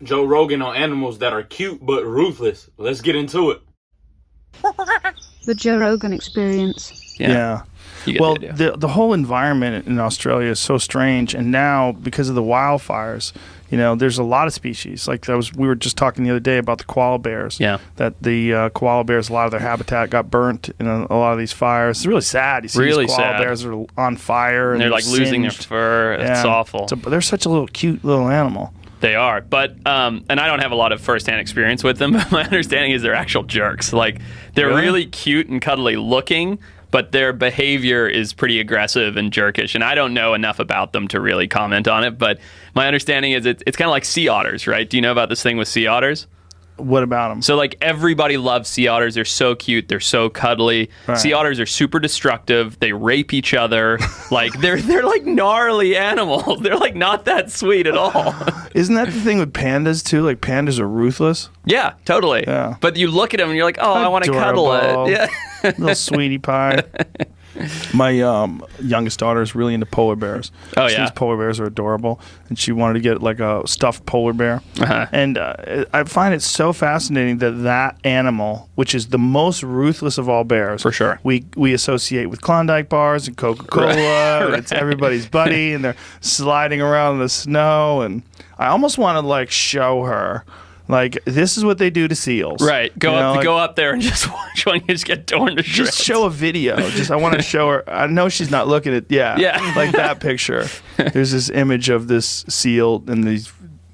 Joe Rogan on animals that are cute but ruthless. Let's get into it. The Joe Rogan experience. Yeah. Well, the whole environment in Australia is so strange, and now because of the wildfires, you know, there's a lot of species. Like we were just talking the other day about the koala bears. Yeah. That the koala bears, a lot of their habitat got burnt in a lot of these fires. It's really sad. You see really these koala sad. bears are on fire and they're like losing their singed. fur. It's awful. They're such a little cute little animal. They are, but and I don't have a lot of firsthand experience with them, but my understanding is they're actual jerks. Like they're really cute and cuddly looking, but their behavior is pretty aggressive and jerkish. And I don't know enough about them to really comment on it, but my understanding is it's kind of like sea otters, right? Do you know about this thing with sea otters? What about them? So like everybody loves sea otters. They're so cute. They're so cuddly. Right. Sea otters are super destructive. They rape each other. Like they're like gnarly animals. They're like not that sweet at all. Isn't that the thing with pandas too? Like pandas are ruthless. Yeah, totally. Yeah. But you look at them and you're like, oh, I want to cuddle Adorable. it. Yeah. Little sweetie pie. My youngest daughter is really into polar bears. Oh, She yeah? thinks polar bears are adorable, and she wanted to get like a stuffed polar bear. Uh-huh. And I find it so fascinating that animal, which is the most ruthless of all bears, For sure. we associate with Klondike bars and Coca-Cola. And it's everybody's buddy, and they're sliding around in the snow. And I almost want to like show her. Like, this is what they do to seals. Right. Go up there and just watch one just get torn to shreds. Just show a video. I want to show her. I know she's not looking at. Yeah. Like that picture. There's this image of this seal, and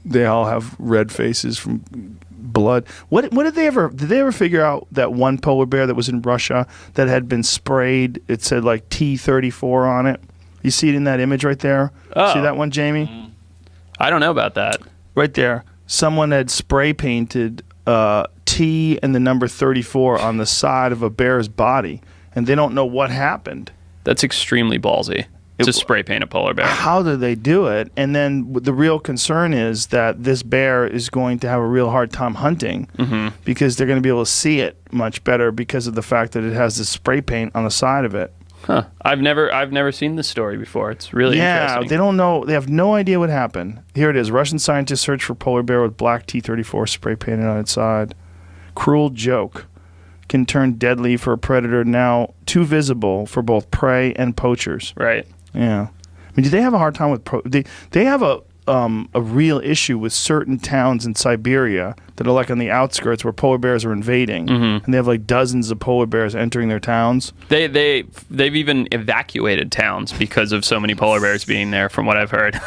they all have red faces from blood. What did they ever figure out that one polar bear that was in Russia that had been sprayed? It said like T-34 on it. You see it in that image right there. Oh. See that one, Jamie? I don't know about that. Right there. Someone had spray painted T and the number 34 on the side of a bear's body, and they don't know what happened. That's extremely ballsy to spray paint a polar bear. How do they do it? And then the real concern is that this bear is going to have a real hard time hunting because they're going to be able to see it much better because of the fact that it has this spray paint on the side of it. Huh. I've never seen this story before. It's really interesting. They don't know. They have no idea what happened. Here it is. Russian scientists search for polar bear with black T-34 spray painted on its side. Cruel joke can turn deadly for a predator now too visible for both prey and poachers. Right. Yeah. I mean, do they have a hard time with they have a real issue with certain towns in Siberia that are like on the outskirts where polar bears are invading, and they have like dozens of polar bears entering their towns. They've even evacuated towns because of so many polar bears being there, from what I've heard.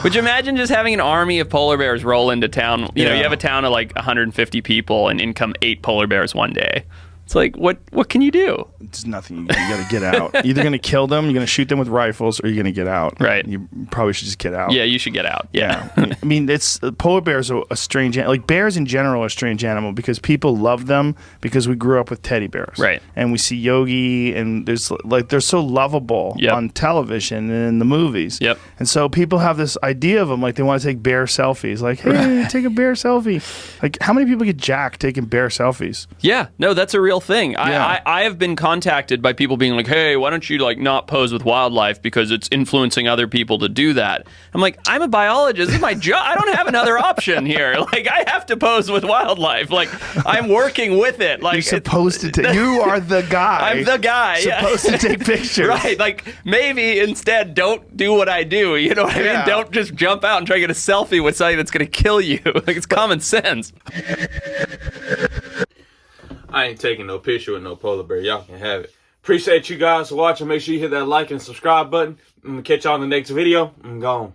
Would you imagine just having an army of polar bears roll into town? You know, you have a town of like 150 people, and in come 8 polar bears one day. It's like, what can you do? It's nothing. You got to get out. Either going to kill them, you're going to shoot them with rifles, or you're going to get out. Right. You probably should just get out. Yeah, you should get out. Yeah. I mean, it's polar bears are a strange, like bears in general are a strange animal because people love them because we grew up with teddy bears. Right. And we see Yogi, and there's like they're so lovable on television and in the movies. Yep. And so people have this idea of them, like they want to take bear selfies. Like, hey, take a bear selfie. Like, how many people get jacked taking bear selfies? Yeah, no, that's a real thing. Yeah. I have been contacted by people being like, hey, why don't you like not pose with wildlife because it's influencing other people to do that. I'm like, I'm a biologist. This is my job. I don't have another option here. Like, I have to pose with wildlife. Like, I'm working with it. Like, you're supposed to take. You are the guy. I'm the guy. Supposed to take pictures. Right. Like, maybe instead don't do what I do. You know what I mean? Don't just jump out and try to get a selfie with something that's going to kill you. Like, it's common sense. I ain't taking no picture with no polar bear. Y'all can have it. Appreciate you guys for watching. Make sure you hit that like and subscribe button. I'm going to catch y'all in the next video. I'm gone.